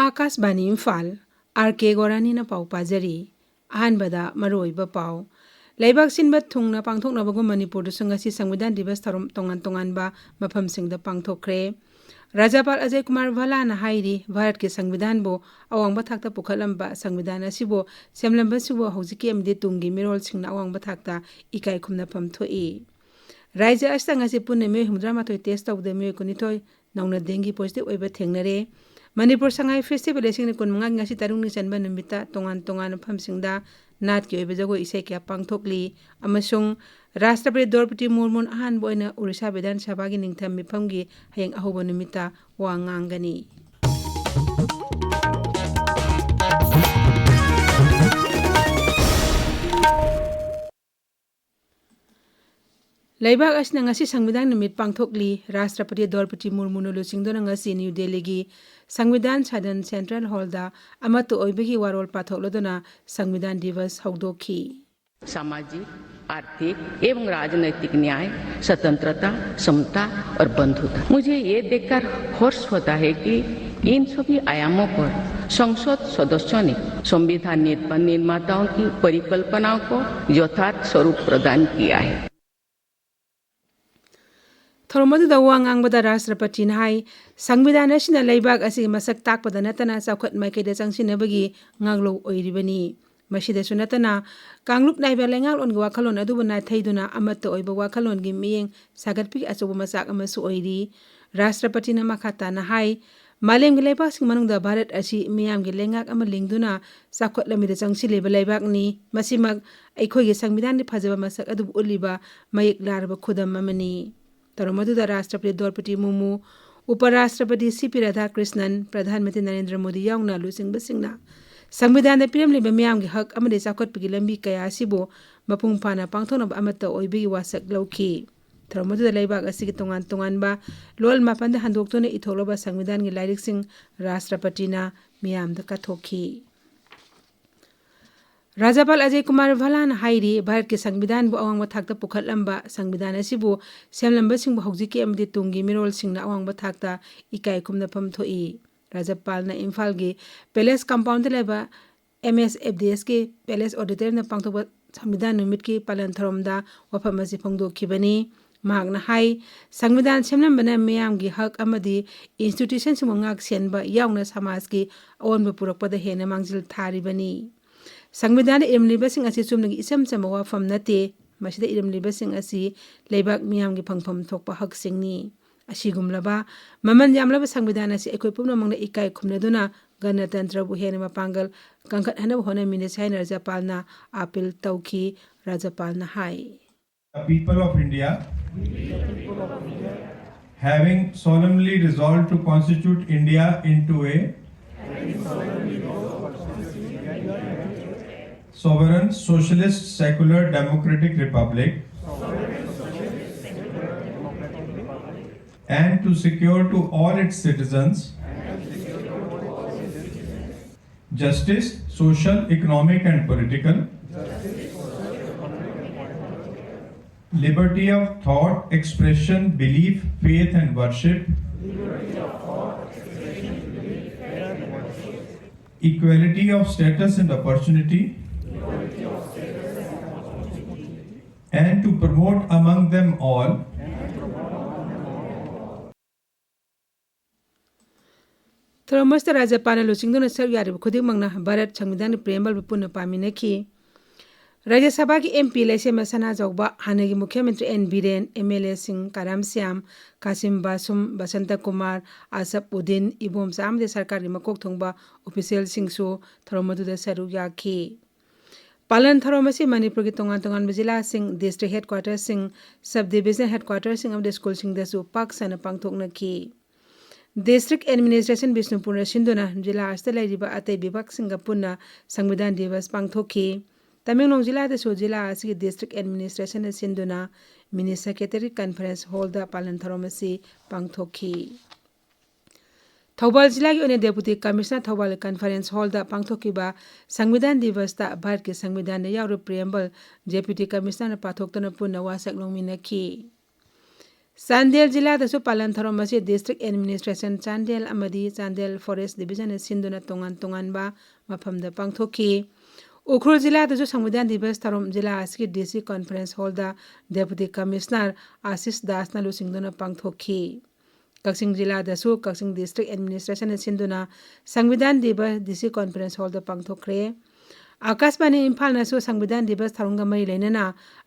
Akashvani Imphal R.K Gorani na pau pajari ahanbada maroiba pau Laibak sinba thungna pangthoknabagu Manipuri sangasi Samvidan Divas tharom tongan tonganba mafamsingda pangthokre Rajapal Ajay Kumar Bhala na hairi Bharat ke Samvidan bo awangba thakta pukhalamba Samvidan asibo semlamba sibo hojiki amde tungi mirol singna awangba thakta ikai khumna pamthoi Raija asta ngasi punne me humdrama thoi test tawde me kunithoi nauna dengi positive oiba thengnare Manipur Sangai Festival ising kun mga ngasi tarung ni sanba numita tongan tongan phamsingda nat ki oiba jago isai kya pangthokli amasung Rashtrapati Draupadi Murmu ahan boina Orissa Vidhan Sabha gi ningtham mifamgi hayang ahoba numita wa ngangani Laibak asna ngasi Samvidan numit pangthokli Rashtrapati Draupadi Murmu no lusingdona ngasi New Delhi gi Samvidan Sadan Central Hall da amato oibagi warol pathoklodona Samvidan Divas hawdokhi सामाजिक आर्थिक एवं राजनैतिक न्याय स्वतंत्रता समता और बंधुता मुझे ये देखकर हर्ष होता है कि इन सभी आयामों पर संसद सदस्यों ने संविधान निर्माताओं की परिकल्पनाओं को यथार्थ स्वरूप प्रदान किया है Thoromadu da wangang bada Rashtrapati nai Samvidan asina laibak asi masak takpada natana chawkhat maikei da changsinabagi nganglo oiribani masida sunatana kangluk naiba lengal on wakhalon adu bana thaiduna amatta oiba wakhalon gi miyeng sagatpi achoba masak amasu oiri Rashtrapati na makhata na hai malem gi laibak sing manungda Bharat asi miyam gi lengak ama lingduna chawkhat lamida changsileba laibak ni masimak aikhoi gi Samvidan ni phajaba masak adu uliba mayek larba khudam amani Taromadu da Rashtrapati Draupadi Murmu Uparashtrapati C.P. Radhakrishnan Pradhan Mantri Narendra Modi yaungna lusingba singna Samvidan da piramliba miyam gi hak amade chawkhatpagi lambi kaya asibo mapung phana pangthonaba amata oibagi wasak lawki Taromadu da laibak asigi tongan tonganba lol mapanda handoktona itholoba Samvidan gi lairik sing Rashtrapati na miyam da kathokhi Rajapal Ajay Kumar Bhala na hairi Bharat ke Samvidan bo awangba thakta pukhatlamba Samvidan asibo semlamba singbo hojiki amde tungi mirol singna awangba thakta ikai khumna phamthoi Rajapal na Imphal gi Palace Compound leba MSFDS ke Palace Auditor na pangthokba Samvidan numit ki palan tharomda wafam asi phongdokhibani mahakna hai Samvidan semlambana miyam gi hak amadi institution singbo ngak senba yaungna samaj ki awonba purakpada hena mangjil tharibani Samvidan irimliba sing asi chumnagi isam chama wafam nate masida irimliba sing asi leibak miyam gi phangpham thokpa hak singni asigumlaba maman yamlaba Samvidan asi ekoi pumna mangna ikai khumnaduna ganatantra bu hena mapangal kangkhat hana hona minis haina Rajapal na appeal tawki Rajapal na hai The people of India having solemnly resolved to constitute India into a sovereign, socialist, secular, democratic republic and to secure to all its citizens justice, social, economic and political, liberty of thought, expression, belief, faith and worship, equality of status and opportunity, and to promote among them all Tharomasta Rajapal lusingdona sar yarib khudik mangna Bharat Samvidan preamble punna paminaki Rajya Sabha ki MP laise masana jawba hanagi Mukhyamantri N Biren MLA Singh Karam Syam Kasim Basum Basanta Kumar Asap Uddin Ibom Sam de sarkar gi makok thongba official singsu Tharomadu da saru yakhi Palan Tharomasi Manipur ki tongan tongan jila sing district headquarters sing sub division headquarters sing amde school sing dasu pak sana pangthokna ki District Administration Bishnupur Sindona jila asta lairiba atei bibak singa punna Samvidan Divas pangthokhi Tamenglong jila da so jila asi District Administration Sindona Mini Secretary Conference Hall da Palan Tharomasi pangthokhi Thobal jila ki one Deputy Commissioner Thobal Conference Hall da pangthokiba Samvidan Divas ta Bharat ke Samvidan na yauro preamble Deputy Commissioner pathokna punna wasak longminaki Chandel जिलादसु पालन थरम असी district administration Chandel अमदी Chandel forest division सिंधुना तोंगान तोंगानबा मफमदा पांगथोखी उखरुल जिलादसु संविधान दिवस थरम जिला असकी डीसी कॉन्फ्रेंस हॉलदा डेप्यूटी कमिश्नर आशीष दासना लुसिंगदुना पांगथोखी कक्सिंग जिलादसु कक्सिंग डिस्ट्रिक्ट एडमिनिस्ट्रेशन सिंधुना संविधान दिवस डीसी कॉन्फ्रेंस हॉलदा पांगथोखरे आकाशवाणी इम्फाल नसु संविधान दिवस थरंगा मरी लेनना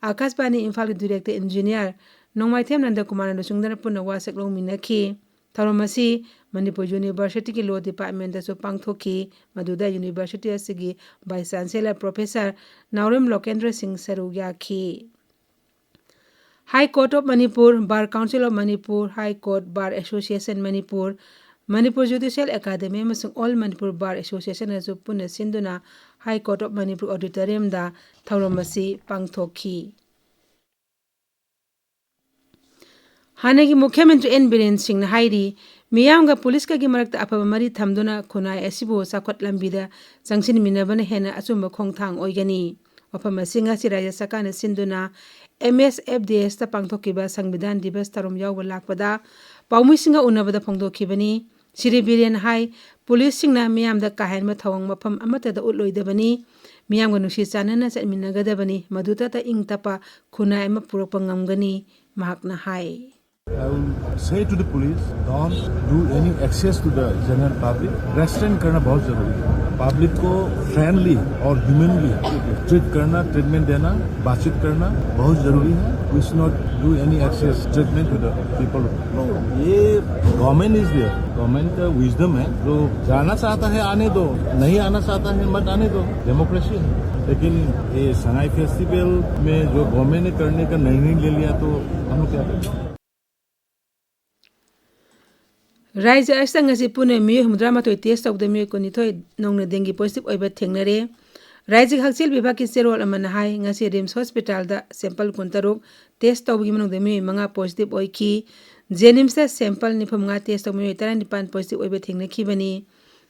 आकाशवाणी इम्फाल के डायरेक्टर इंजीनियर नोंमाइथेम नंदा कुमार लुसिंगदना पुना वासक लोमिनखी थरमसी मणिपुर यूनिवर्सिटी की लॉ डिपार्टमेंट दसु पांगथोखी मदुदा यूनिवर्सिटी असिगी vice chancellor professor Naorem Lokendra Singh सरू याखी high court of Manipur bar council of Manipur high court bar association Manipur Manipur judicial academy अमसुंग ऑल मणिपुर बार एसोसिएशन असु पुना सिंधुना high court of Manipur auditorium दा थौरमसी पांगथोखी हानेगी मुख्यमंत्री एन बीरेन सिंह हाइरी मियामगा पुलिस का मरक्ता अफब मरी थमदुना खुनाई असिबो साखोट लंबीदा चंगसिन मिनबना हेना अचुंब खोंगथांग ओइगनी वफम सिंगा सि राज्य सरकार सिंधुना MSFDS ता पांगथोखिबा संविधान दिवस तरुम यावबा लाकपदा पाउमिसिंगा उनबदा फोंदोखिबनी श्री बीरेन हाई पुलिस सिंगना मियामदा काहेनमा थवंग मफम अमतदा उलोइदबनी मियामगा नुसी चानना चटमिनगदबनी मदुता इंग तपा खुनाई अमा पुरकपा ngamgani mahakna hai I will say to the police, don't do any access to the general public. Restrain करना बहुत जरूरी है. Public को friendly और humanly treat करना, treatment देना, बातचीत करना बहुत जरूरी है. We should not do any access treatment to the people. No, ये government is there. Government का wisdom है. जो जाना चाहता है आने दो, नहीं आना चाहता है मत आने दो. Democracy है. लेकिन ये सगाई फेस्टिवल में जो गवर्नमेंट ने करने का निर्णय ले लिया तो हम लोग क्या करें? राज्य अस्तंगसी पुणे मियो हुमद्रामाथोय टेस्ट तौद मियो कोनिथोय नौना देंगी पॉजिटिव ओइबा थेंगनरे राज्य हक्सेल विभाग की सेरोल अमन हाय ngasi रिम्स हॉस्पिटल दा सैंपल कुंतरुक टेस्ट तौबगी मनों मियो मंगा पॉजिटिव ओइखी जेनिम्स दा सैंपल निफमंगा टेस्ट तौ मियो 19 पॉजिटिव ओइबा थेंगनखिबनी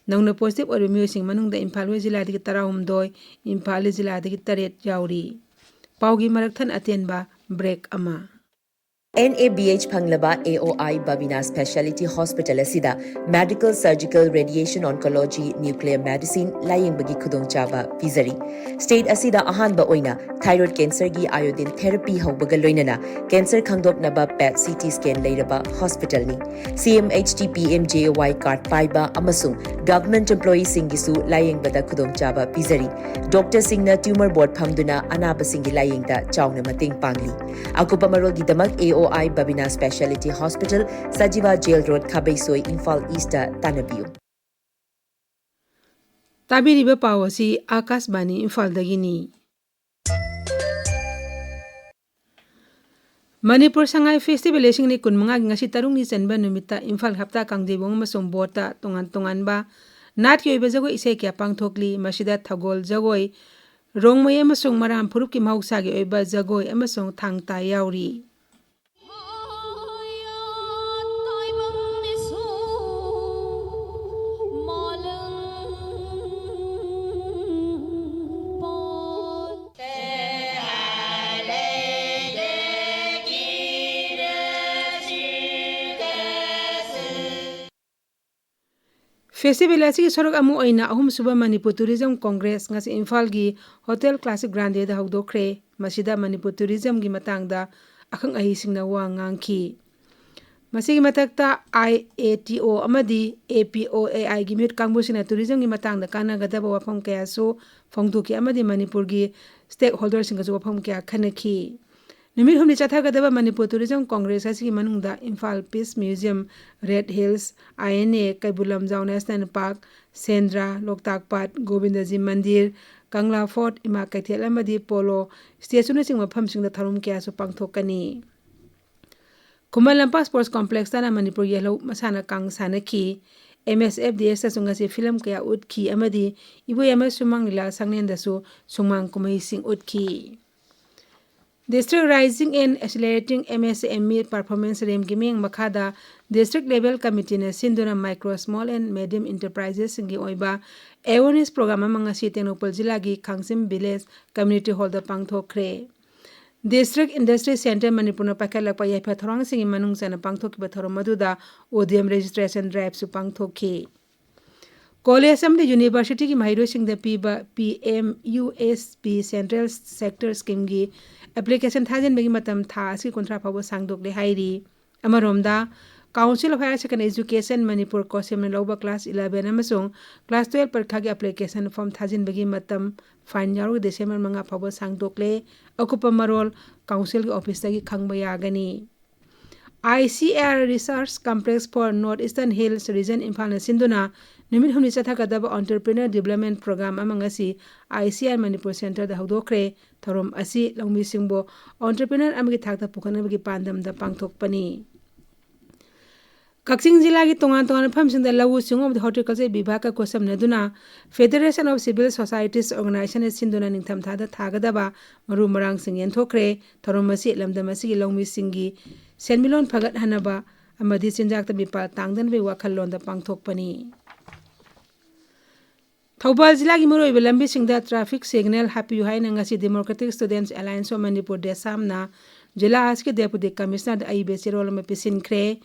नौना पॉजिटिव ओइबा मियो सिंग मनों दा इम्फाल जिला दि 13 इम्फाल जिला दि 8 यावरी पाउगी मरकथन अतेनबा ब्रेक अमा NABH Phanglaba AOI Babina Specialty Hospital asida Medical Surgical Radiation Oncology Nuclear Medicine Laying Bagi Khudong Chaba Pizari State asida ahanba oina thyroid cancer gi iodine therapy haubaga loinana cancer khangdop naba PET CT scan leiraba hospital ni CMHT PMJY card paiba amasung government employees singisu laying bada khudong chaba pizari doctor singna tumor board phamduna anaba singi laying da chawna mating pangli akupa marol gi damak AOI Babina Specialty Hospital Sajiva Jail Road Khabaisoi Imphal East Tanabiu ताबिरिबा पावसी आकाशवाणी इम्फाल दगिनी Manipur Sangai festival सिंगनी कुनमंगा ngasi tarungni chenba numita Imphal हप्ता कांगदेबोंग मसों बोटा तोंगान तोंगानबा नाट की ओइबा जगोय इसे क्या पांगथोकली मसिदा थगोल जगोय रोंगमय अमसों मराम फुरुप की मौसागी ओइबा जगोय अमसों थांगता यावरी फेस्टिवल असि सरक अमु ओइना अहुम सुबा मणिपुर टूरिज्म कांग्रेस ngasi इम्फाल की होटल क्लासिक ग्रांडे दा हौदोखरे मसिदा मणिपुर टूरिज्म की मतंगदा अखंग अहि सिंगना वा ngangi मसिगी मतकता IATO अमदी APOAI की म्यूट कांगबुसिना टूरिज्म की मतंगदा कानागदबा वफम कयासु फोंगदुकी अमदी मणिपुर की स्टेक होल्डर सिंगसु वफम कया खनखी नुमित हमनि चाथागदबा मणिपुर टूरिज्म कांग्रेस असि मनुंगदा Imphal piece museum red hills INA कैबुलम जाउ नेशनल पार्क सेंद्रा लोकताक पाट गोविंदजी मंदिर कंगला फोर्ट इमा कैथेल अमदी पोलो स्टेशन सिंग मफम सिंग थरुम कयासु पांगथोकनी खुमल लंपा स्पोर्ट्स कॉम्प्लेक्स तना मणिपुर येलो मसाना कांग सानखी MSFDS संगसी फिल्म कया उतखी अमदी इबो यम सुमंग लीला संगनेंदसु सुमंग कुमई सिंग उतखी District Rising and Accelerating MSME Performance Rem Giming Makada District Level Committee na Sinduna Micro Small and Medium Enterprises singi oiba awareness program amanga si Tenopal Jila gi Khangsim Village Community Hall da pangthokre District Industry Center Manipur pakalakpa yaifa thorangsingi manung sana pangthokkiba thorom maduda ODM registration drive su pangthokki. College amde University ki mahiroisingda piba PMUSP Central Sector Scheme gi application thajinbagi matam tha asi kontra phabo sangdokle hairi. Amaromda Council of Higher Secondary Education Manipur Kosim Loba Class 11 amasung Class 12 parkha gi application form thajinbagi matam fine yaru December manga phabo sangdokle akupa marol council ki office gi khangba yagani. ICR Research Complex for Northeastern Hills Region Imphal na sinduna numit humni chathakadaba entrepreneur development program amangasi ICR Manipur Center da hawdokre thorom asi longmi singbo entrepreneur amagi thakta pukhanabagi pandam da pangthokpani. Kaksing Jila ki tongan famsing da lawu singom horticulture bibhag ka kosam naduna Federation of Civil Societies Organization sinduna ningtham thada thagadaba maru marang sing yenthokre thorom asi lamdam asi longmi singi senmilon phagat hanaba amadi sinjak ta bipa tangdan be wakhallon da pangthokpani. Thobal Jila ki muroi lambi singda traffic signal happy haina ngasi Democratic Students Alliance of Manipur desamna Jila aski deputy commissioner da IBC role ma pisin kre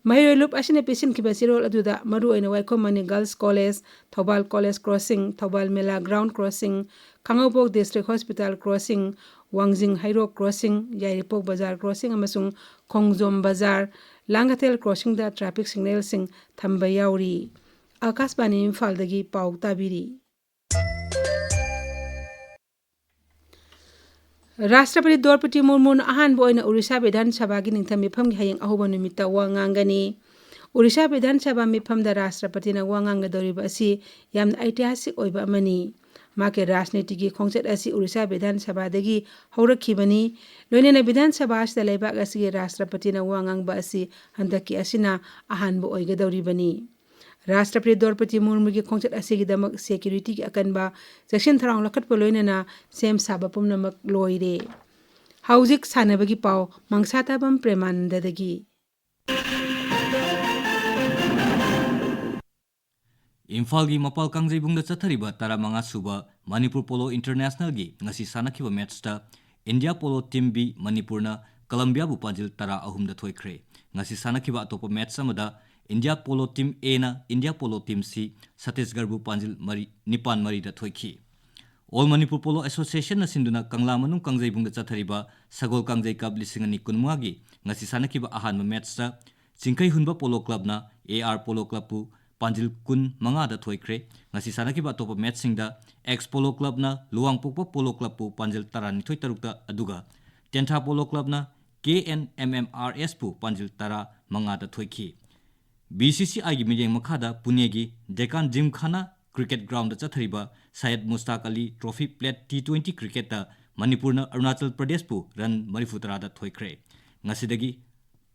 Mahiro loop asina pisin ki basirol aduda maru ina waiko mani Girls College, Thobal College Crossing, Thobal Mela Ground Crossing, Kangopok District Hospital Crossing, Wangjing Hairo Crossing, Yairipok Bazar Crossing amasung Khongjom Bazar, Langatel Crossing da traffic signal sing thamba yauri. Akashbani Imphal dagi pau tabiri. Rashtrapati Draupadi Murmu ahanbo oina Orissa Vidhan Sabha gi ningtham mifam gi hayeng ahoba numita wa ngangani. Orissa Vidhan Sabha mifam da Rashtrapati na wa ngangadoriba asi yamna ऐतिहासिक oiba amani. Make rajniti gi khongchet asi Orissa Vidhan Sabha dagi haurakibani. Loinena Vidhan Sabha asida leibak asi gi Rashtrapati na wa ngangba asi handaki asina ahanbo oigadoribani. Rashtrapati Draupadi Murmu gi khongchet asi gi damak security ki akanba section tharang lakat poloinena sem saba pumnamak loire. Haujik sanabagi pau Mangsatabam Premananda dagi. Imphal gi mapal kangjai bungda chathariba taramanga suba Manipur Polo International gi ngasi sanakiba match ta India Polo Team B Manipurna Colombia bu panjil tara ahumda thoikre. Ngasi sanakiba atopa match samada India Polo Team A na India Polo Team C Chhattisgarh bu panjil nipan mari da thoiki. All Manipur Polo Association na sinduna Kangla manung kangjai bungda chathariba Sagol kangjai cup lisingani kunmwa gi ngasi sanakiba ahanma match ta Chingkai hunba Polo Club na AR Polo Club pu panjil kun manga da thoikre. Ngasi sanakiba topa match singda Ex Polo Club na Luangpokpa Polo Club pu panjil tarani thoi tarukta aduga Tentha Polo Club na KNMMRS pu panjil tara manga da thoiki. BCCI gi mijeng makhada Pune gi Deccan Gymkhana Cricket Ground da chathariba Syed Mustaq Ali Trophy Plate T20 Cricket ta Manipur na Arunachal Pradesh pu run marifutara da thoikre. Ngasidagi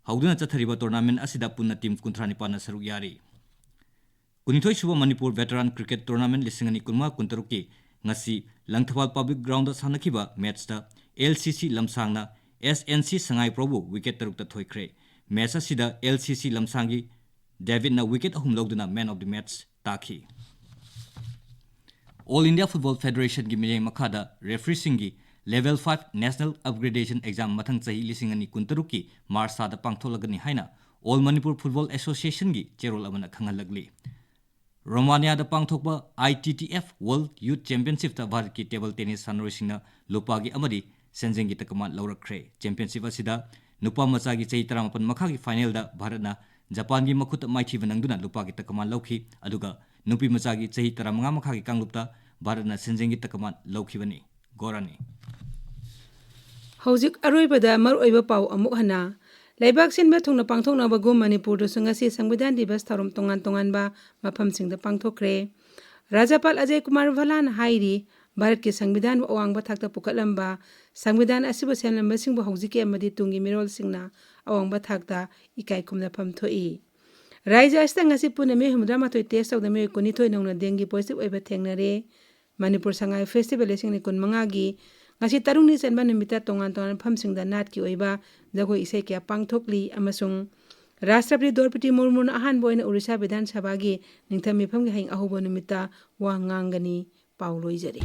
hauduna chathariba tournament asida punna team 39 na saruk yari. Kunithoi suba Manipur Veteran Cricket Tournament lisingani kunma kuntaruki ngasi Langthawal Public Ground da sanakiba match ta LCC Lamsangna SNC Sangai Probu wicket tarukta thoikre. Match asida LCC Lamsangi David na wicket ahum logduna man of the match taki. All India Football Federation gi mijeng makhada referee singi level 5 national upgradation exam mathang chahi lisingani kuntaruki March sa da pangtholagani haina All Manipur Football Association gi cherol amana khangalagli. Romania da pangthokba ITTF World Youth Championship ta Bharat ki table tennis sanroisingna lupagi amadi senjengi takaman laurakre. Championship asida nupa macha gi chei 38 makha gi final da Bharat na Japan gi makhuta maithi banangduna lupagi takaman lauki aduga nupi macha gi chei 35 makha gi kanglupta Bharat na senjengi takaman laukibani. Gorani Haujik aroibada mar oiba pau amuk hana Laibak sin thungna pangthokna bagu Manipur do sungasi Sangbidan Divas tharom tongan ba mafam singda pangthokre. Rajapal Ajay Kumar Valan hairi Bharat ki Sangbidan wa awang ba thakta pukatlamba Sangbidan asibu senlamba singbu haujiki amadi tungi mirol singna awang ba thakta ikai kumna phamthoi. Raija asta ngasi puna me humdra matoi test of the me kunithoi nongna dengi positive oiba thengnare Manipur Sangai Festival singni kun mangagi ngasi tarungni senba numita tongan phamsingda nat ki oiba jago isai kya pangthokli amasung Rashtrapati Draupadi Murmu ahanbo ina Orissa Vidhan Sabha gi ningtham mifam gi haing ahoba numita wa ngangani pauloijari.